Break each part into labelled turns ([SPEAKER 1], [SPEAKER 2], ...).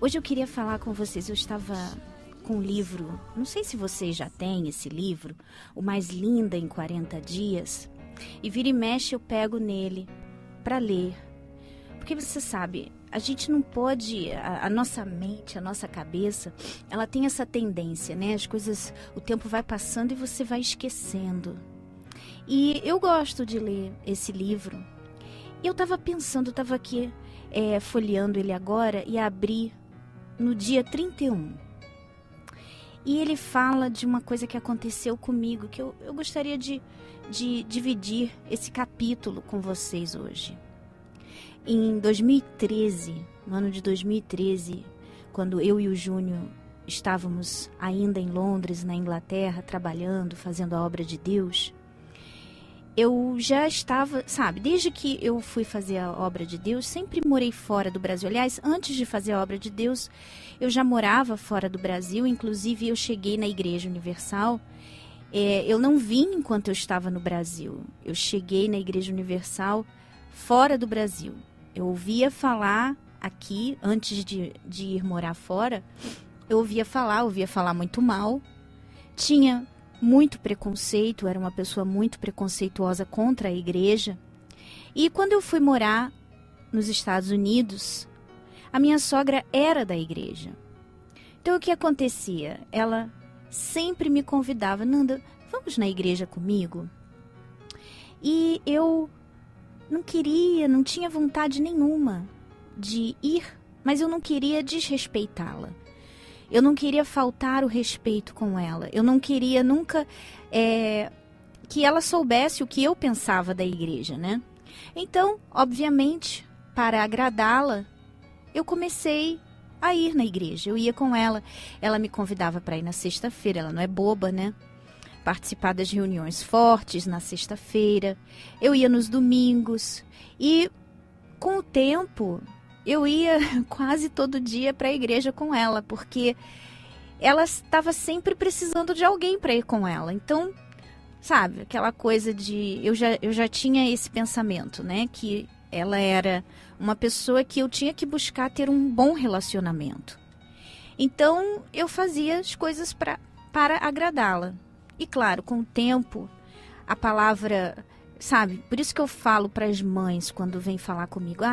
[SPEAKER 1] Hoje eu queria falar com vocês. Eu estava com um livro, não sei se vocês já têm esse livro, O Mais Linda em 40 Dias, e vira e mexe eu pego nele para ler. Porque você sabe, a gente não pode, a nossa mente, a nossa cabeça, ela tem essa tendência, né? As coisas, o tempo vai passando e você vai esquecendo. E eu gosto de ler esse livro. Eu estava pensando, estava aqui folheando ele agora e abri no dia 31. E ele fala de uma coisa que aconteceu comigo, que eu gostaria de dividir esse capítulo com vocês hoje. Em 2013, no ano de 2013, quando eu e o Júnior estávamos ainda em Londres, na Inglaterra, trabalhando, fazendo a obra de Deus, eu já estava, sabe, desde que eu fui fazer a obra de Deus, sempre morei fora do Brasil. Aliás, antes de fazer a obra de Deus, eu já morava fora do Brasil, inclusive eu cheguei na Igreja Universal. Eu não vim enquanto eu estava no Brasil, eu cheguei na Igreja Universal fora do Brasil. Eu ouvia falar aqui, antes de ir morar fora, eu ouvia falar muito mal, tinha muito preconceito, era uma pessoa muito preconceituosa contra a igreja. E quando eu fui morar nos Estados Unidos, a minha sogra era da igreja. Então o que acontecia? Ela sempre me convidava, Nanda, vamos na igreja comigo? E eu não queria, não tinha vontade nenhuma de ir, mas eu não queria desrespeitá-la. Eu não queria faltar o respeito com ela. Eu não queria nunca que ela soubesse o que eu pensava da igreja, né? Então, obviamente, para agradá-la, eu comecei a ir na igreja. Eu ia com ela. Ela me convidava para ir na sexta-feira. Ela não é boba, né? Participar das reuniões fortes na sexta-feira. Eu ia nos domingos. E, com o tempo, eu ia quase todo dia para a igreja com ela, porque ela estava sempre precisando de alguém para ir com ela. Então, sabe, aquela coisa de... Eu já tinha esse pensamento, né? Que ela era uma pessoa que eu tinha que buscar ter um bom relacionamento. Então, eu fazia as coisas para agradá-la. E, claro, com o tempo, a palavra... Sabe, por isso que eu falo para as mães quando vêm falar comigo,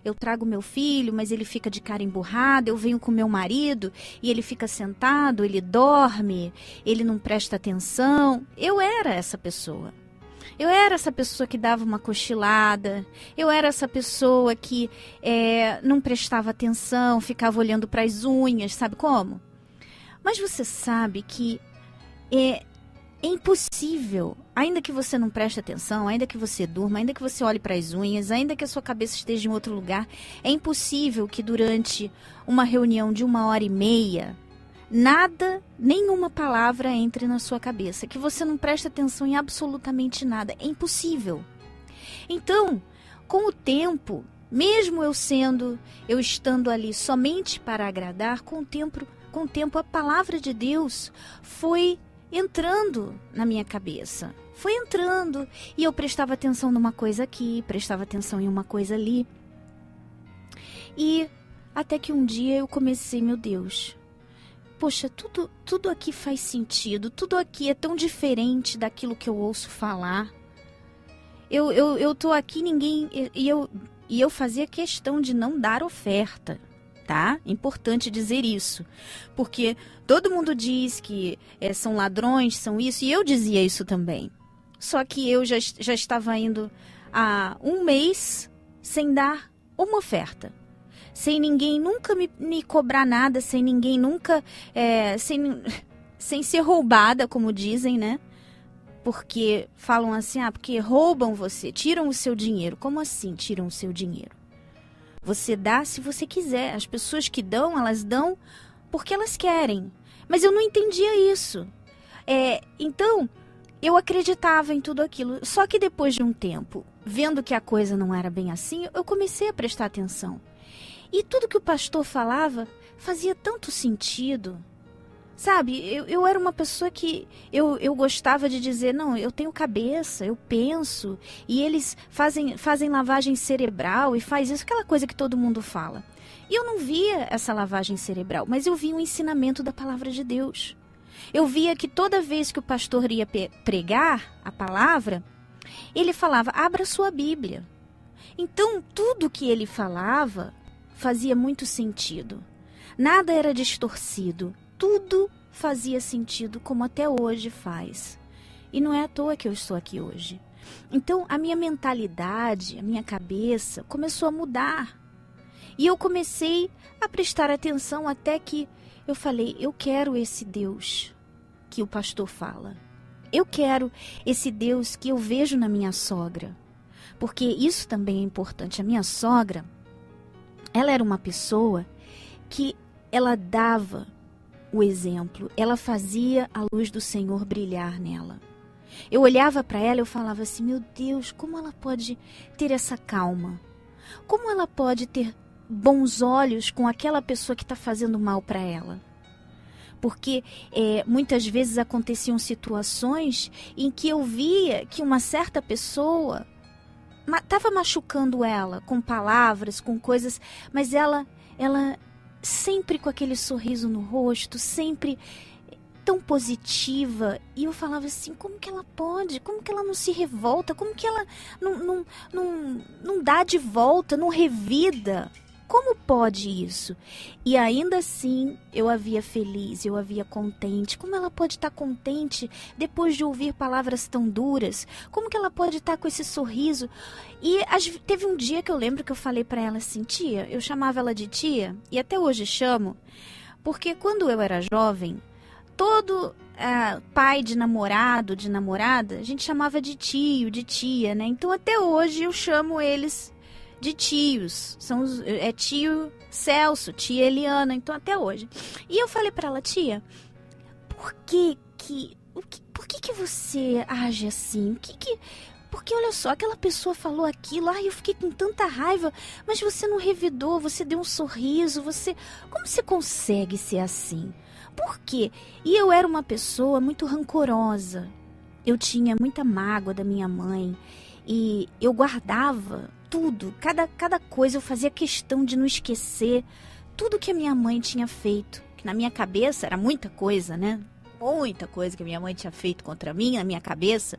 [SPEAKER 1] eu trago meu filho, mas ele fica de cara emburrada, eu venho com meu marido e ele fica sentado, ele dorme, ele não presta atenção. Eu era essa pessoa. Eu era essa pessoa que dava uma cochilada, eu era essa pessoa que não prestava atenção, ficava olhando para as unhas, sabe como? Mas você sabe que é impossível, ainda que você não preste atenção, ainda que você durma, ainda que você olhe para as unhas, ainda que a sua cabeça esteja em outro lugar, é impossível que durante uma reunião de 1h30, nada, nenhuma palavra entre na sua cabeça, que você não preste atenção em absolutamente nada. É impossível. Então, com o tempo, mesmo eu estando ali somente para agradar, com o tempo a palavra de Deus foi entrando na minha cabeça. Foi entrando e eu prestava atenção numa coisa aqui, prestava atenção em uma coisa ali. E até que um dia eu comecei, meu Deus, poxa, tudo aqui faz sentido, tudo aqui é tão diferente daquilo que eu ouço falar. Eu tô aqui, e eu fazia questão de não dar oferta. Tá? Importante dizer isso, porque todo mundo diz que são ladrões, são isso, e eu dizia isso também. Só que eu já estava indo há um mês sem dar uma oferta, sem ninguém nunca me cobrar nada, sem ninguém nunca, sem ser roubada, como dizem, né? Porque falam assim, porque roubam você, tiram o seu dinheiro. Como assim tiram o seu dinheiro? Você dá se você quiser. As pessoas que dão, elas dão porque elas querem. Mas eu não entendia isso. Então, eu acreditava em tudo aquilo. Só que depois de um tempo, vendo que a coisa não era bem assim, eu comecei a prestar atenção. E tudo que o pastor falava fazia tanto sentido. Sabe, eu era uma pessoa que eu gostava de dizer, não, eu tenho cabeça, eu penso, e eles fazem lavagem cerebral e faz isso, aquela coisa que todo mundo fala. E eu não via essa lavagem cerebral, mas eu via um ensinamento da palavra de Deus. Eu via que toda vez que o pastor ia pregar a palavra, ele falava, abra sua Bíblia. Então, tudo que ele falava fazia muito sentido. Nada era distorcido. Tudo fazia sentido, como até hoje faz. E não é à toa que eu estou aqui hoje. Então, a minha mentalidade, a minha cabeça começou a mudar. E eu comecei a prestar atenção até que eu falei, eu quero esse Deus que o pastor fala. Eu quero esse Deus que eu vejo na minha sogra. Porque isso também é importante. A minha sogra, ela era uma pessoa que ela dava o exemplo. Ela fazia a luz do Senhor brilhar nela. Eu olhava para ela e eu falava assim, meu Deus, como ela pode ter essa calma? Como ela pode ter bons olhos com aquela pessoa que está fazendo mal para ela? Porque muitas vezes aconteciam situações em que eu via que uma certa pessoa estava machucando ela com palavras, com coisas, mas ela sempre com aquele sorriso no rosto, sempre tão positiva. E eu falava assim, como que ela pode? Como que ela não se revolta? Como que ela não dá de volta, não revida? Como pode isso? E ainda assim, eu a via feliz, eu a via contente. Como ela pode estar contente depois de ouvir palavras tão duras? Como que ela pode estar com esse sorriso? E teve um dia que eu lembro que eu falei para ela assim, tia, eu chamava ela de tia, e até hoje chamo, porque quando eu era jovem, todo pai de namorado, de namorada, a gente chamava de tio, de tia, né? Então até hoje eu chamo eles de tios, é tio Celso, tia Eliana, então até hoje. E eu falei para ela, tia, por que você age assim? Porque olha só, aquela pessoa falou aquilo, eu fiquei com tanta raiva, mas você não revidou, você deu um sorriso, como você consegue ser assim? Por quê? E eu era uma pessoa muito rancorosa, eu tinha muita mágoa da minha mãe, e eu guardava tudo, cada coisa, eu fazia questão de não esquecer tudo que a minha mãe tinha feito, que na minha cabeça era muita coisa, né? Muita coisa que a minha mãe tinha feito contra mim, na minha cabeça.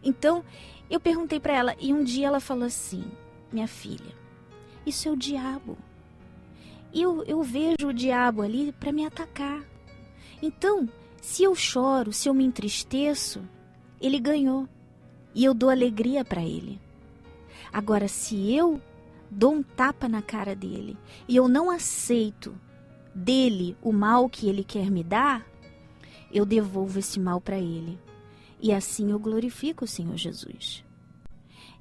[SPEAKER 1] Então, eu perguntei para ela, e um dia ela falou assim, minha filha, isso é o diabo. Eu vejo o diabo ali para me atacar. Então, se eu choro, se eu me entristeço, ele ganhou. E eu dou alegria para ele. Agora, se eu dou um tapa na cara dele e eu não aceito dele o mal que ele quer me dar, eu devolvo esse mal para ele. E assim eu glorifico o Senhor Jesus.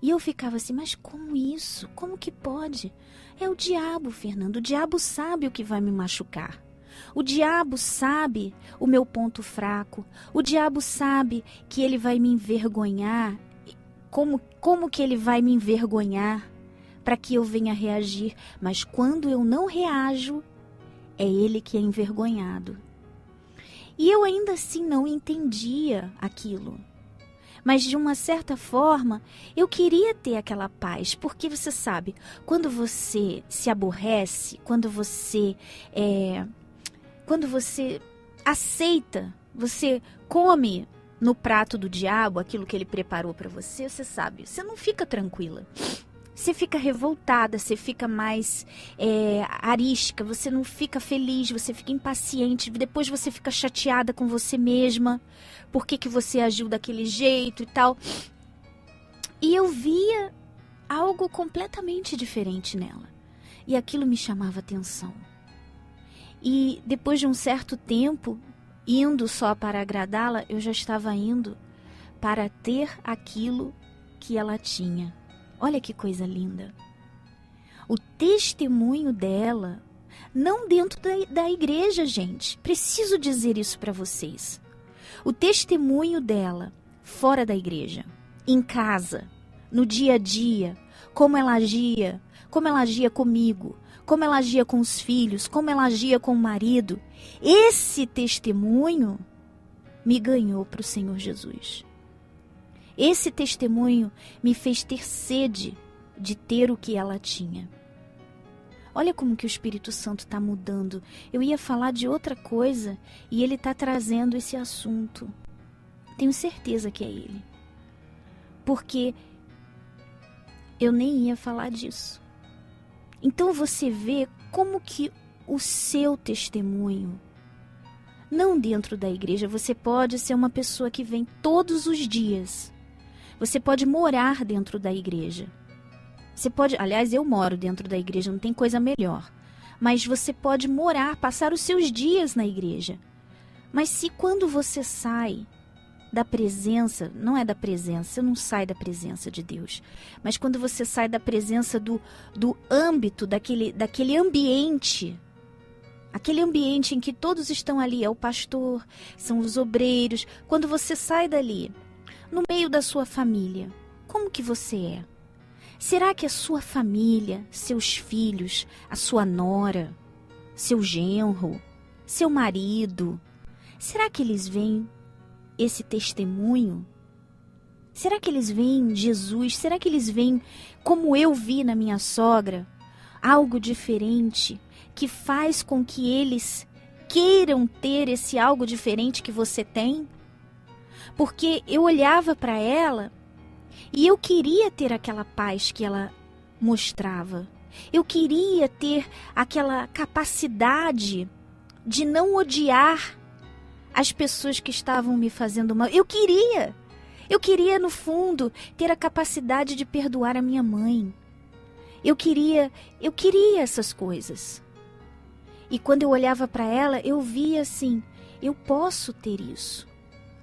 [SPEAKER 1] E eu ficava assim, mas como isso? Como que pode? É o diabo, Fernando. O diabo sabe o que vai me machucar. O diabo sabe o meu ponto fraco. O diabo sabe que ele vai me envergonhar. Como que ele vai me envergonhar para que eu venha reagir? Mas quando eu não reajo, é ele que é envergonhado. E eu ainda assim não entendia aquilo. Mas de uma certa forma, eu queria ter aquela paz. Porque você sabe, quando você se aborrece, quando você aceita, você come no prato do diabo aquilo que ele preparou para você, você sabe, você não fica tranquila. Você fica revoltada, você fica mais arística, você não fica feliz, você fica impaciente, depois você fica chateada com você mesma, por que você agiu daquele jeito e tal. E eu via algo completamente diferente nela, e aquilo me chamava atenção. E depois de um certo tempo, indo só para agradá-la, eu já estava indo para ter aquilo que ela tinha. Olha que coisa linda. O testemunho dela, não dentro da igreja, gente. Preciso dizer isso para vocês. O testemunho dela, fora da igreja, em casa, no dia a dia, como ela agia comigo, como ela agia com os filhos, como ela agia com o marido. Esse testemunho me ganhou para o Senhor Jesus. Esse testemunho me fez ter sede de ter o que ela tinha. Olha como que o Espírito Santo está mudando. Eu ia falar de outra coisa e ele está trazendo esse assunto. Tenho certeza que é ele. Porque eu nem ia falar disso. Então você vê como que o seu testemunho, não dentro da igreja, você pode ser uma pessoa que vem todos os dias. Você pode morar dentro da igreja. Você pode, aliás, eu moro dentro da igreja, não tem coisa melhor. Mas você pode morar, passar os seus dias na igreja. Mas se quando você sai da presença, não é da presença, você não sai da presença de Deus, mas quando você sai da presença do âmbito, daquele ambiente, aquele ambiente em que todos estão ali, é o pastor, são os obreiros, quando você sai dali, no meio da sua família, como que você é? Será que a sua família, seus filhos, a sua nora, seu genro, seu marido, será que eles veem esse testemunho? Será que eles veem Jesus? Será que eles veem, como eu vi na minha sogra, algo diferente que faz com que eles queiram ter esse algo diferente que você tem? Porque eu olhava para ela e eu queria ter aquela paz que ela mostrava. Eu queria ter aquela capacidade de não odiar as pessoas que estavam me fazendo mal. Eu queria, no fundo, ter a capacidade de perdoar a minha mãe. Eu queria essas coisas. E quando eu olhava para ela, eu via assim, eu posso ter isso.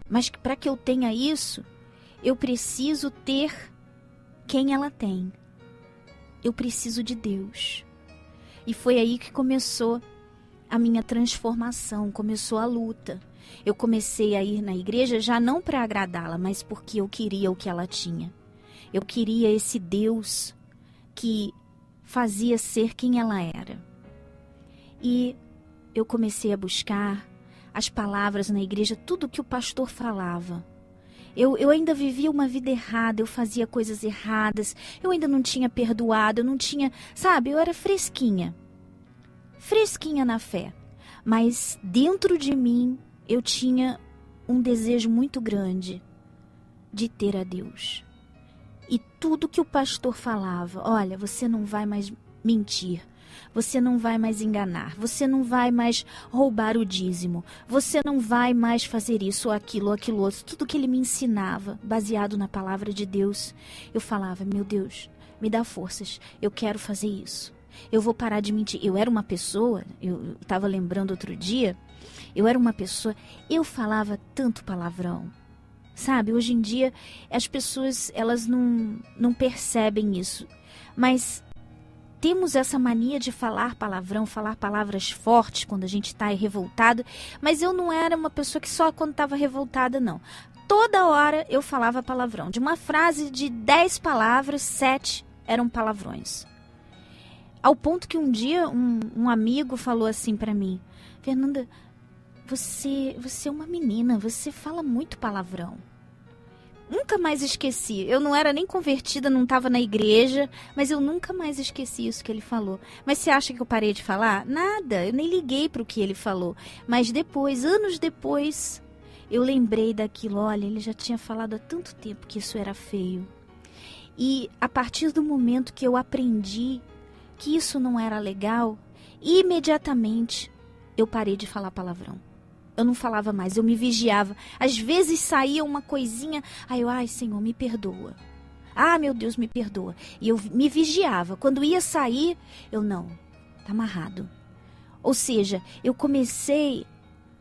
[SPEAKER 1] Mas para que eu tenha isso, eu preciso ter quem ela tem. Eu preciso de Deus. E foi aí que começou a minha transformação, começou a luta. Eu comecei a ir na igreja já não para agradá-la, mas porque eu queria o que ela tinha. Eu queria esse Deus que fazia ser quem ela era. E eu comecei a buscar as palavras na igreja, tudo que o pastor falava. Eu ainda vivia uma vida errada, eu fazia coisas erradas, eu ainda não tinha perdoado, eu não tinha, sabe, eu era fresquinha na fé. Mas dentro de mim eu tinha um desejo muito grande de ter a Deus. E tudo que o pastor falava, olha, você não vai mais mentir, você não vai mais enganar, você não vai mais roubar o dízimo, você não vai mais fazer isso ou aquilo outro. Tudo que ele me ensinava, baseado na palavra de Deus, eu falava, meu Deus, me dá forças, eu quero fazer isso. Eu vou parar de mentir. Eu era uma pessoa, eu estava lembrando outro dia, eu falava tanto palavrão. Sabe, hoje em dia as pessoas, elas não percebem isso. Mas temos essa mania de falar palavrão, falar palavras fortes quando a gente está revoltado. Mas eu não era uma pessoa que só quando estava revoltada, não. Toda hora eu falava palavrão. De uma frase de 10 palavras, 7 eram palavrões. Ao ponto que um dia um amigo falou assim para mim, Fernanda, você é uma menina, você fala muito palavrão. Nunca mais esqueci. Eu não era nem convertida, não estava na igreja, mas eu nunca mais esqueci isso que ele falou. Mas você acha que eu parei de falar? Nada, eu nem liguei para o que ele falou. Mas depois, anos depois, eu lembrei daquilo. Olha, ele já tinha falado há tanto tempo que isso era feio. E a partir do momento que eu aprendi que isso não era legal, imediatamente eu parei de falar palavrão. Eu não falava mais, eu me vigiava. Às vezes saía uma coisinha, aí eu, ai Senhor, me perdoa. Ah, meu Deus, me perdoa. E eu me vigiava. Quando ia sair, eu não, tá amarrado. Ou seja, eu comecei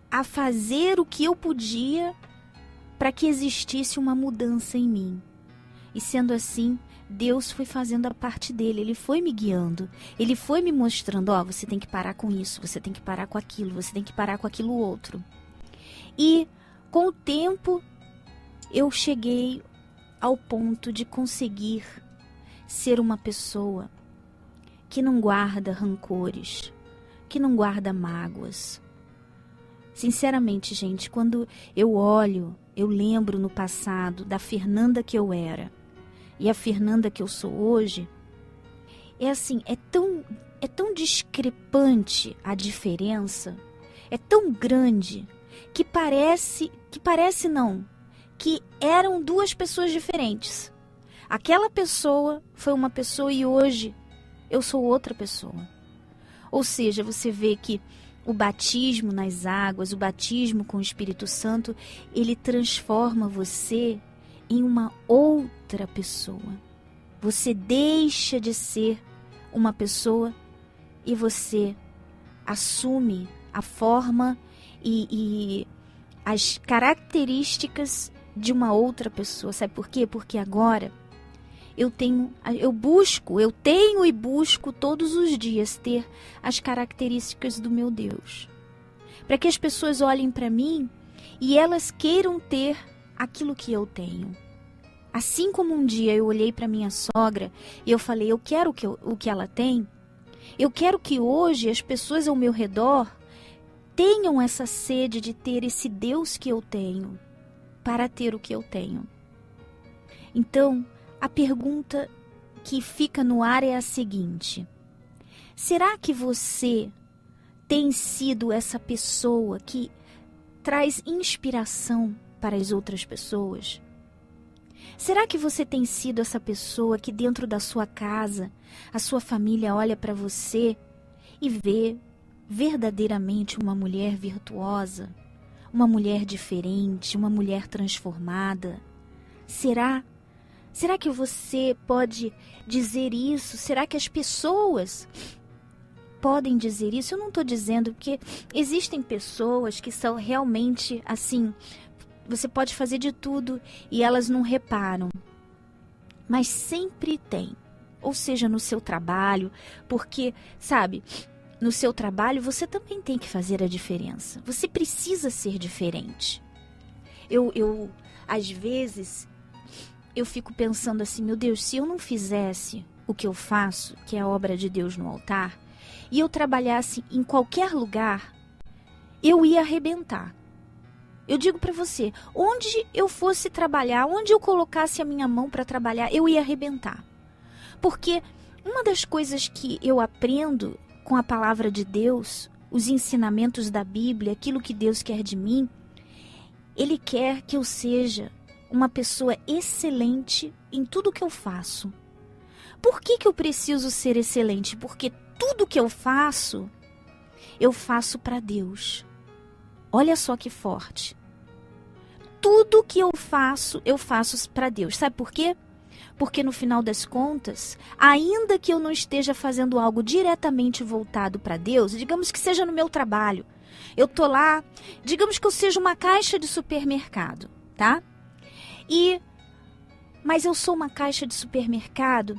[SPEAKER 1] a fazer o que eu podia para que existisse uma mudança em mim. E sendo assim, Deus foi fazendo a parte dele, ele foi me guiando, ele foi me mostrando, ó, você tem que parar com isso, você tem que parar com aquilo, você tem que parar com aquilo outro. E com o tempo eu cheguei ao ponto de conseguir ser uma pessoa que não guarda rancores, que não guarda mágoas. Sinceramente, gente, quando eu olho, eu lembro no passado da Fernanda que eu era e a Fernanda que eu sou hoje, é assim, é tão discrepante a diferença, é tão grande, que eram duas pessoas diferentes. Aquela pessoa foi uma pessoa e hoje eu sou outra pessoa. Ou seja, você vê que o batismo nas águas, o batismo com o Espírito Santo, ele transforma você em uma outra pessoa. Você deixa de ser uma pessoa e você assume a forma e as características de uma outra pessoa. Sabe por quê? Porque agora eu tenho e busco todos os dias ter as características do meu Deus. Para que as pessoas olhem para mim e elas queiram ter aquilo que eu tenho. Assim como um dia eu olhei para minha sogra e eu falei, eu quero o que ela tem, eu quero que hoje as pessoas ao meu redor tenham essa sede de ter esse Deus que eu tenho, para ter o que eu tenho. Então, a pergunta que fica no ar é a seguinte: será que você tem sido essa pessoa que traz inspiração para as outras pessoas? Será que você tem sido essa pessoa que dentro da sua casa, a sua família olha para você e vê verdadeiramente uma mulher virtuosa, uma mulher diferente, uma mulher transformada? Será que você pode dizer isso? Será que as pessoas podem dizer isso? Eu não estou dizendo, porque existem pessoas que são realmente assim, você pode fazer de tudo e elas não reparam. Mas sempre tem. Ou seja, no seu trabalho, porque, sabe, no seu trabalho você também tem que fazer a diferença. Você precisa ser diferente. Eu às vezes, eu fico pensando assim, meu Deus, se eu não fizesse o que eu faço, que é a obra de Deus no altar, e eu trabalhasse em qualquer lugar, eu ia arrebentar. Eu digo para você, onde eu fosse trabalhar, onde eu colocasse a minha mão para trabalhar, eu ia arrebentar. Porque uma das coisas que eu aprendo com a palavra de Deus, os ensinamentos da Bíblia, aquilo que Deus quer de mim, Ele quer que eu seja uma pessoa excelente em tudo que eu faço. Por que eu preciso ser excelente? Porque tudo que eu faço para Deus. Olha só que forte. Tudo que eu faço para Deus. Sabe por quê? Porque no final das contas, ainda que eu não esteja fazendo algo diretamente voltado para Deus, digamos que seja no meu trabalho, eu tô lá, digamos que eu seja uma caixa de supermercado, tá? Mas eu sou uma caixa de supermercado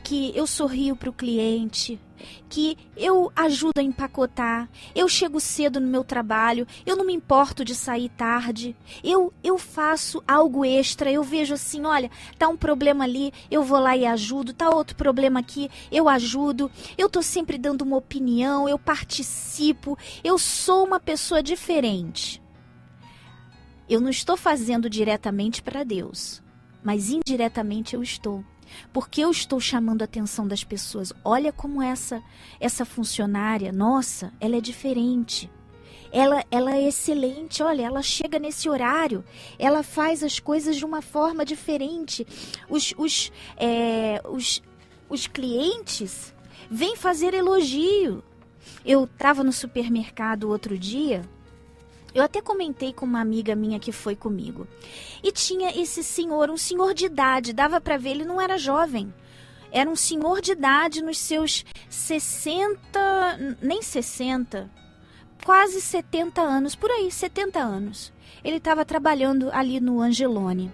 [SPEAKER 1] que eu sorrio para o cliente, que eu ajudo a empacotar, eu chego cedo no meu trabalho, eu não me importo de sair tarde, eu faço algo extra, eu vejo assim, olha, tá um problema ali, eu vou lá e ajudo, tá outro problema aqui, eu ajudo, eu tô sempre dando uma opinião, eu participo, eu sou uma pessoa diferente. Eu não estou fazendo diretamente para Deus, mas indiretamente eu estou. Porque eu estou chamando a atenção das pessoas. Olha como essa funcionária, nossa, ela é diferente. Ela é excelente, olha, ela chega nesse horário, ela faz as coisas de uma forma diferente. Os clientes vêm fazer elogio. Eu estava no supermercado outro dia. Eu até comentei com uma amiga minha que foi comigo. E tinha esse senhor, um senhor de idade, dava para ver, ele não era jovem. Era um senhor de idade nos seus 60, nem 60, quase 70 anos, por aí, 70 anos. Ele estava trabalhando ali no Angelone.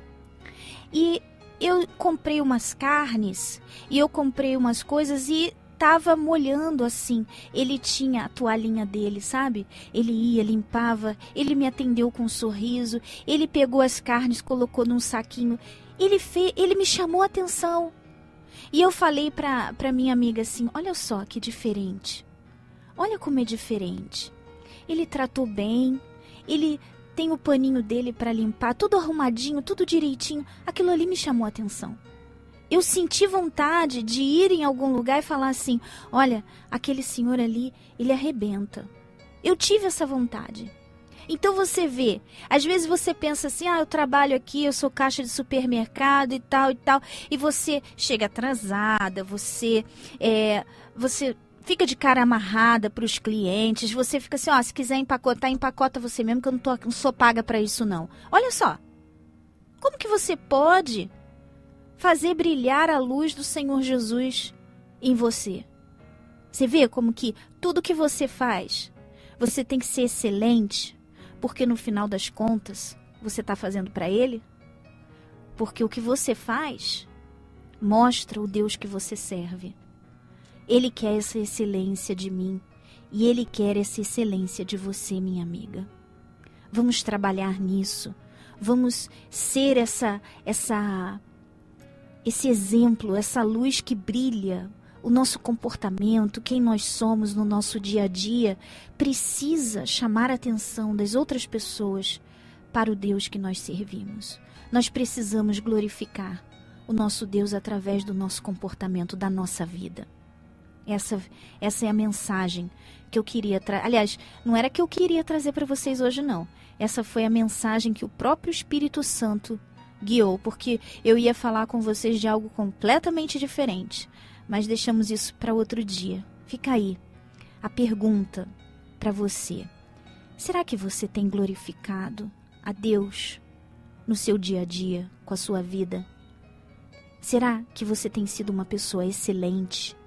[SPEAKER 1] E eu comprei umas carnes, e eu comprei umas coisas e estava molhando assim. Ele tinha a toalhinha dele, sabe? Ele ia, limpava, ele me atendeu com um sorriso, ele pegou as carnes, colocou num saquinho. Ele me chamou a atenção. E eu falei pra minha amiga assim, olha só que diferente. Olha como é diferente. Ele tratou bem, ele tem o paninho dele para limpar, tudo arrumadinho, tudo direitinho. Aquilo ali me chamou a atenção. Eu senti vontade de ir em algum lugar e falar assim, olha, aquele senhor ali, ele arrebenta. Eu tive essa vontade. Então você vê, às vezes você pensa assim, eu trabalho aqui, eu sou caixa de supermercado e tal, e você chega atrasada, você fica de cara amarrada para os clientes, você fica assim, se quiser empacotar, empacota você mesmo, que eu não sou paga para isso não. Olha só, como que você pode fazer brilhar a luz do Senhor Jesus em você? Você vê como que tudo que você faz, você tem que ser excelente, porque no final das contas, você está fazendo para Ele? Porque o que você faz mostra o Deus que você serve. Ele quer essa excelência de mim e Ele quer essa excelência de você, minha amiga. Vamos trabalhar nisso. Vamos ser esse exemplo, essa luz que brilha. O nosso comportamento, quem nós somos no nosso dia a dia, precisa chamar a atenção das outras pessoas para o Deus que nós servimos. Nós precisamos glorificar o nosso Deus através do nosso comportamento, da nossa vida. Essa é a mensagem que eu queria trazer. Aliás, não era que eu queria trazer para vocês hoje, não. Essa foi a mensagem que o próprio Espírito Santo guiou, porque eu ia falar com vocês de algo completamente diferente. Mas deixamos isso para outro dia. Fica aí a pergunta para você. Será que você tem glorificado a Deus no seu dia a dia, com a sua vida? Será que você tem sido uma pessoa excelente